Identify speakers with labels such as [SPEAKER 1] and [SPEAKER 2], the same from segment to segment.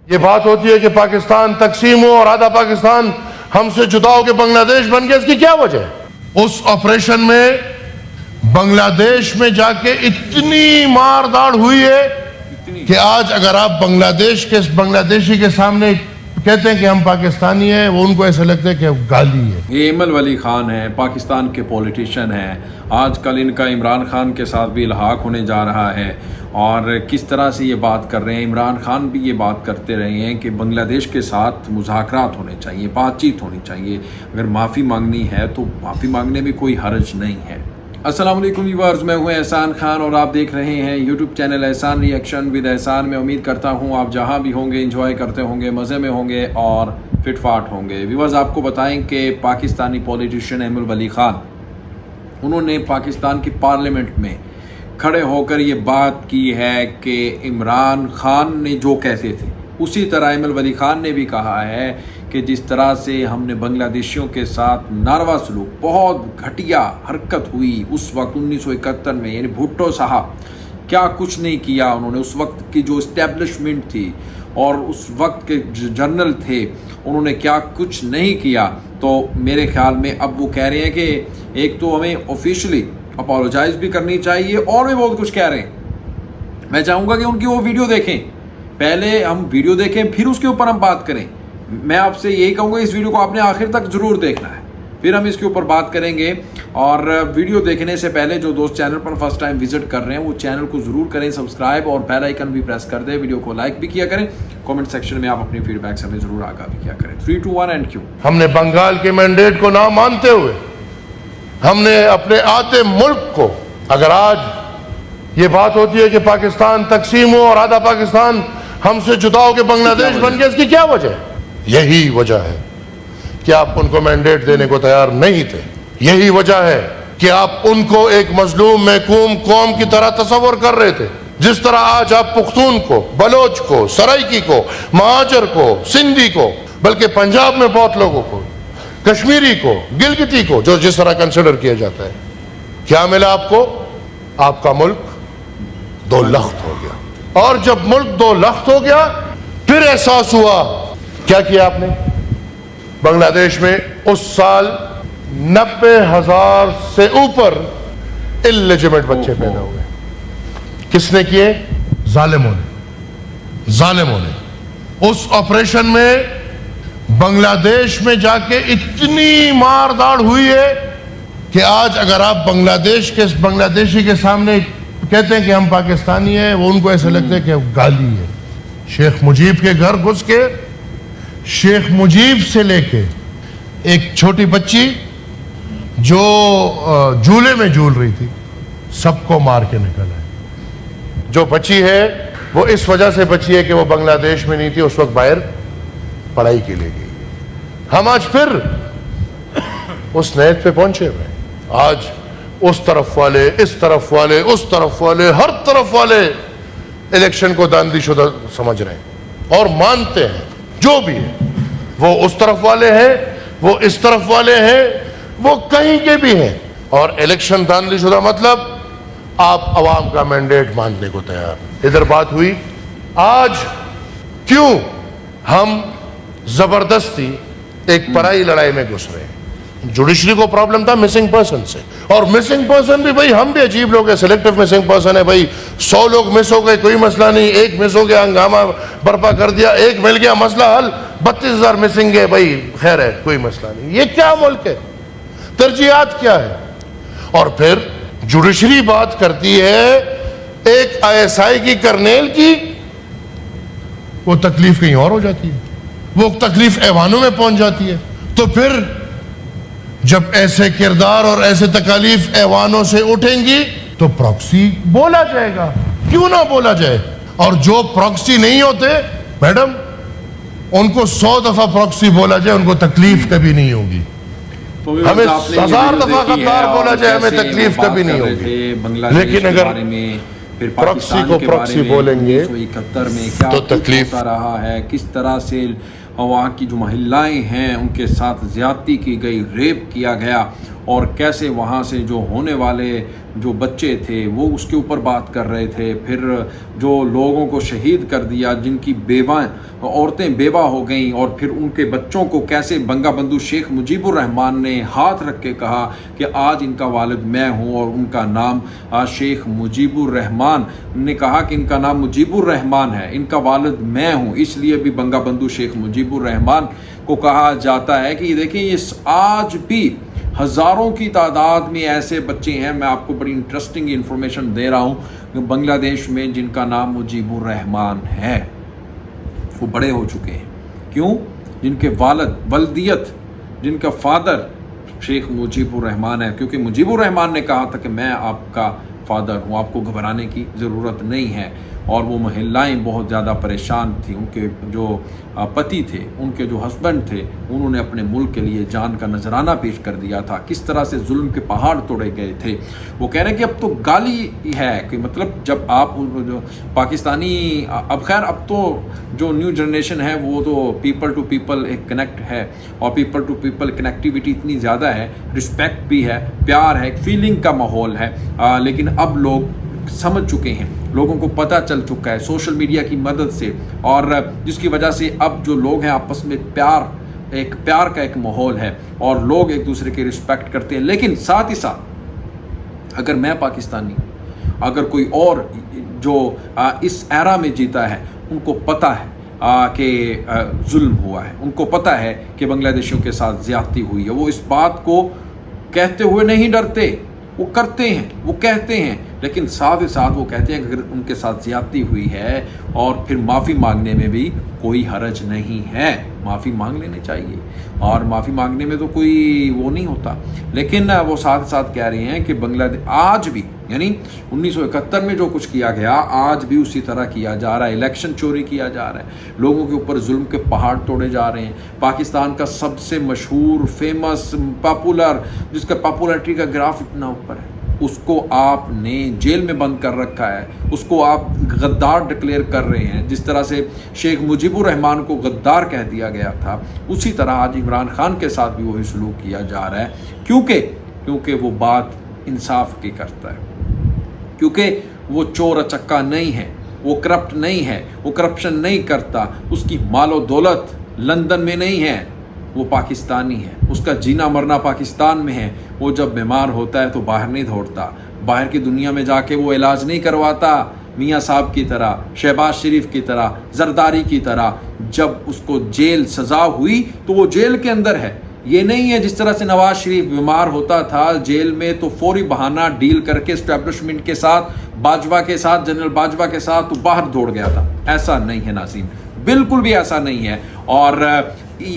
[SPEAKER 1] یہ بات ہوتی ہے کہ پاکستان تقسیم ہو اور آدھا پاکستان ہم سے جدا ہو کے بنگلہ دیش بن گیا، اس کی کیا وجہ ہے؟ اس آپریشن میں بنگلہ دیش میں جا کے اتنی مار داڑ ہوئی ہے کہ آج اگر آپ بنگلہ دیشی کے سامنے کہتے ہیں کہ ہم پاکستانی ہیں، وہ ان کو ایسا لگتا ہے کہ گالی ہے۔
[SPEAKER 2] یہ ایمل ولی خان ہیں، پاکستان کے پولیٹیشین ہیں۔ آج کل ان کا عمران خان کے ساتھ بھی الحاق ہونے جا رہا ہے، اور کس طرح سے یہ بات کر رہے ہیں۔ عمران خان بھی یہ بات کرتے رہے ہیں کہ بنگلہ دیش کے ساتھ مذاکرات ہونے چاہیے، بات چیت ہونی چاہیے، اگر معافی مانگنی ہے تو معافی مانگنے میں کوئی حرج نہیں ہے۔ السلام علیکم ویورز، میں ہوں احسان خان اور آپ دیکھ رہے ہیں YouTube channel Ahsan reaction with Ahsan. میں امید کرتا ہوں آپ جہاں بھی ہوں گے انجوائے کرتے ہوں گے، مزے میں ہوں گے اور فٹ فاٹ ہوں گے۔ ویورز، آپ کو بتائیں کہ پاکستانی پولیٹیشین ایمل ولی خان، انہوں نے پاکستان کی پارلیمنٹ میں کھڑے ہو کر یہ بات کی ہے کہ عمران خان نے جو کہتے تھے اسی طرح ایمل ولی خان نے بھی کہا ہے کہ جس طرح سے ہم نے بنگلہ دیشیوں کے ساتھ ناروا سلوک، بہت گھٹیا حرکت ہوئی اس وقت 1971 میں، یعنی بھٹو صاحب کیا کچھ نہیں کیا انہوں نے۔ اس وقت کی جو اسٹیبلشمنٹ تھی اور اس وقت کے جنرل تھے، انہوں نے کیا کچھ نہیں کیا۔ تو میرے خیال میں اب وہ کہہ رہے ہیں کہ ایک تو ہمیں آفیشلی اپولوجائز بھی کرنی چاہیے، اور بھی بہت کچھ کہہ رہے ہیں۔ میں چاہوں گا کہ ان کی وہ ویڈیو دیکھیں، پہلے ہم ویڈیو دیکھیں پھر اس کے اوپر ہم بات کریں۔ میں آپ سے یہی کہوں گا اس ویڈیو کو آپ نے آخر تک ضرور دیکھنا ہے، پھر ہم اس کے اوپر بات کریں گے۔ اور ویڈیو دیکھنے سے پہلے جو دوست چینل پر فرسٹ ٹائم وزٹ کر رہے ہیں وہ چینل کو ضرور کریں سبسکرائب، اور بیل آئیکن بھی پریس کر دیں، ویڈیو کو لائک بھی کیا کریں، کامنٹ سیکشن میں آپ اپنی فیڈ بیک سے ہمیں ضرور آگاہ بھی کیا کریں۔ 3 2 1 اینڈ کیوں
[SPEAKER 1] ہم نے بنگال کے مینڈیٹ کو نہ مانتے ہوئے ہم نے اپنے آتے ملک کو، اگر آج یہ بات ہوتی ہے کہ پاکستان تقسیم ہو اور آدھا پاکستان ہم سے جدا ہو کے بنگلہ دیش بن گیا، اس کی کیا وجہ ہے؟ یہی وجہ ہے کہ آپ ان کو مینڈیٹ دینے کو تیار نہیں تھے۔ یہی وجہ ہے کہ آپ ان کو ایک مظلوم محکوم قوم کی طرح تصور کر رہے تھے، جس طرح آج آپ پختون کو، بلوچ کو، سرائکی کو، مہاجر کو، سندھی کو، بلکہ پنجاب میں بہت لوگوں کو، کشمیری کو، گلگتی کو، جو جس طرح کنسیڈر کیا جاتا ہے، کیا ملا آپ کو؟ آپ کا ملک دو لخت ہو گیا۔ اور جب ملک دو لخت ہو گیا پھر احساس ہوا، کیا کیا آپ نے؟ بنگلہ دیش میں اس سال 90,000 سے اوپر اللیجیمیٹ بچے پیدا ہوئے۔ کس نے کیے؟ ظالموں نے۔ اس آپریشن میں بنگلہ دیش میں جا کے اتنی مار داڑ ہوئی ہے کہ آج اگر آپ بنگلہ دیشی کے سامنے کہتے ہیں کہ ہم پاکستانی ہیں، وہ ان کو ایسا لگتا ہے کہ گالی ہے۔ شیخ مجیب کے گھر گھس کے، شیخ مجیب سے لے کے ایک چھوٹی بچی جو جھولے میں جھول رہی تھی، سب کو مار کے نکل آئے۔ جو بچی ہے وہ اس وجہ سے بچی ہے کہ وہ بنگلہ دیش میں نہیں تھی، اس وقت باہر پڑھائی کے لیے گئی۔ ہم آج پھر اس نیت پہ پہنچے ہوئے ہیں۔ آج اس طرف والے، اس طرف والے، اس طرف والے، ہر طرف والے الیکشن کو داندھی شدہ سمجھ رہے ہیں اور مانتے ہیں جو بھی ہے۔ وہ اس طرف والے ہیں، وہ اس طرف والے ہیں، وہ کہیں کے بھی ہیں، اور الیکشن داندھی شدہ مطلب آپ عوام کا مینڈیٹ ماننے کو تیار۔ ادھر بات ہوئی آج کیوں ہم زبردستی ایک پرائی لڑائی میں گھس رہے ہیں۔ جوڈیشری کو پرابلم تھا مسنگ پرسن سے، اور مسنگ پرسن بھی بھائی ہم بھی عجیب لوگ ہیں، سلیکٹو مسنگ پرسن ہے بھائی، 100 لوگ مس ہو گئے کوئی مسئلہ نہیں، ایک مس ہو گیا ہنگامہ برپا کر دیا، ایک مل گیا مسئلہ حل، 32,000 مسنگ ہے بھائی، خیر ہے کوئی مسئلہ نہیں۔ یہ کیا ملک ہے؟ ترجیحات کیا ہے؟ اور پھر جوڈیشری بات کرتی ہے ایک ISI کی کرنیل کی، وہ تکلیف کہیں اور ہو جاتی ہے، وہ تکلیف ایوانوں میں پہنچ جاتی ہے۔ تو پھر جب ایسے کردار اور ایسے تکالیف ایوانوں سے اٹھیں گی تو پراکسی بولا جائے گا، کیوں نہ بولا جائے۔ اور جو پراکسی نہیں ہوتے میڈم، ان کو 100 دفعہ پراکسی بولا جائے ان کو تکلیف کبھی نہیں ہوگی، ہمیں 1000 دفعہ غدار بولا جائے ہمیں تکلیف کبھی نہیں ہوگی۔ لیکن اگر پراکسی کو پراکسی بولیں گے تو تکلیف
[SPEAKER 2] رہا ہے، کس طرح سے وہاں کی جو محلائیں ہیں ان کے ساتھ زیادتی کی گئی، ریپ کیا گیا، اور کیسے وہاں سے جو ہونے والے جو بچے تھے وہ اس کے اوپر بات کر رہے تھے، پھر جو لوگوں کو شہید کر دیا، جن کی عورتیں بیوہ ہو گئیں، اور پھر ان کے بچوں کو کیسے بنگا بندھو شیخ مجیب الرحمان نے ہاتھ رکھ کے کہا کہ آج ان کا والد میں ہوں، اور ان کا نام شیخ مجیب الرحمان نے کہا کہ ان کا نام مجیب الرحمان ہے، ان کا والد میں ہوں، اس لیے بھی بنگا بندھو شیخ مجیب الرحمان کو کہا جاتا ہے کہ دیکھیں یہ آج بھی ہزاروں کی تعداد میں ایسے بچے ہیں. میں آپ کو بڑی انٹرسٹنگ انفارمیشن دے رہا ہوں، بنگلہ دیش میں جن کا نام مجیب الرحمان ہے وہ بڑے ہو چکے ہیں. کیوں؟ جن کے والدیت، جن کا فادر شیخ مجیب الرحمان ہے، کیونکہ مجیب الرحمان نے کہا تھا کہ میں آپ کا فادر ہوں، آپ کو گھبرانے کی ضرورت نہیں ہے. اور وہ محلائیں بہت زیادہ پریشان تھیں، ان کے جو پتی تھے، ان کے جو ہسبینڈ تھے، انہوں نے اپنے ملک کے لیے جان کا نذرانہ پیش کر دیا تھا. کس طرح سے ظلم کے پہاڑ توڑے گئے تھے. وہ کہہ رہے ہیں کہ اب تو گالی ہے کہ مطلب جب آپ جو پاکستانی، اب خیر اب تو جو نیو جنریشن ہے وہ تو پیپل ٹو پیپل ایک کنیکٹ ہے، اور پیپل ٹو پیپل کنیکٹیویٹی اتنی زیادہ ہے، رسپیکٹ بھی ہے، پیار ہے، ایک فیلنگ کا ماحول ہے. لیکن اب لوگ سمجھ چکے ہیں، لوگوں کو پتہ چل چکا ہے سوشل میڈیا کی مدد سے، اور جس کی وجہ سے اب جو لوگ ہیں آپس میں پیار کا ایک ماحول ہے، اور لوگ ایک دوسرے کی رسپیکٹ کرتے ہیں. لیکن ساتھ ہی ساتھ اگر میں پاکستانی ہوں، اگر کوئی اور جو اس ایرا میں جیتا ہے، ان کو پتہ ہے کہ ظلم ہوا ہے، ان کو پتہ ہے کہ بنگلہ دیشیوں کے ساتھ زیادتی ہوئی ہے، وہ اس بات کو کہتے ہوئے نہیں ڈرتے، وہ کرتے ہیں، وہ کہتے ہیں. لیکن ساتھ ہی ساتھ وہ کہتے ہیں کہ اگر ان کے ساتھ زیادتی ہوئی ہے اور پھر معافی مانگنے میں بھی کوئی حرج نہیں ہے، معافی مانگ لینی چاہیے، اور معافی مانگنے میں تو کوئی وہ نہیں ہوتا. لیکن وہ ساتھ ساتھ کہہ رہے ہیں کہ بنگلہ دیش آج بھی، یعنی 1971 میں جو کچھ کیا گیا آج بھی اسی طرح کیا جا رہا ہے. الیکشن چوری کیا جا رہا ہے، لوگوں کے اوپر ظلم کے پہاڑ توڑے جا رہے ہیں. پاکستان کا سب سے مشہور، فیمس، پاپولر، جس کا پاپولرٹی کا گراف اتنا اوپر ہے، اس کو آپ نے جیل میں بند کر رکھا ہے، اس کو آپ غدار ڈکلیئر کر رہے ہیں. جس طرح سے شیخ مجیب الرحمان کو غدار کہہ دیا گیا تھا، اسی طرح آج عمران خان کے ساتھ بھی وہی سلوک کیا جا رہا ہے. کیونکہ وہ بات انصاف کی کرتا ہے، کیونکہ وہ چور اچکا نہیں ہے، وہ کرپٹ نہیں ہے، وہ کرپشن نہیں کرتا، اس کی مال و دولت لندن میں نہیں ہے، وہ پاکستانی ہے، اس کا جینا مرنا پاکستان میں ہے. وہ جب بیمار ہوتا ہے تو باہر نہیں دوڑتا، باہر کی دنیا میں جا کے وہ علاج نہیں کرواتا میاں صاحب کی طرح، شہباز شریف کی طرح، زرداری کی طرح. جب اس کو جیل سزا ہوئی تو وہ جیل کے اندر ہے. یہ نہیں ہے جس طرح سے نواز شریف بیمار ہوتا تھا جیل میں تو فوری بہانہ ڈیل کر کے اسٹیبلشمنٹ کے ساتھ، باجوہ کے ساتھ، جنرل باجوہ کے ساتھ تو باہر دوڑ گیا تھا. ایسا نہیں ہے ناظرین، بالکل بھی ایسا نہیں ہے. اور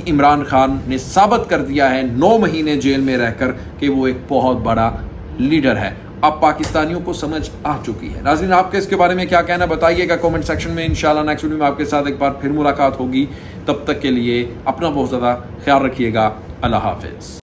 [SPEAKER 2] عمران خان نے ثابت کر دیا ہے 9 مہینے جیل میں رہ کر کہ وہ ایک بہت بڑا لیڈر ہے. اب پاکستانیوں کو سمجھ آ چکی ہے. ناظرین آپ کے اس کے بارے میں کیا کہنا بتائیے گا کامنٹ سیکشن میں. انشاءاللہ نیکسٹ ویڈیو میں آپ کے ساتھ ایک بار پھر ملاقات ہوگی. تب تک کے لیے اپنا بہت زیادہ خیال رکھیے گا. اللہ حافظ.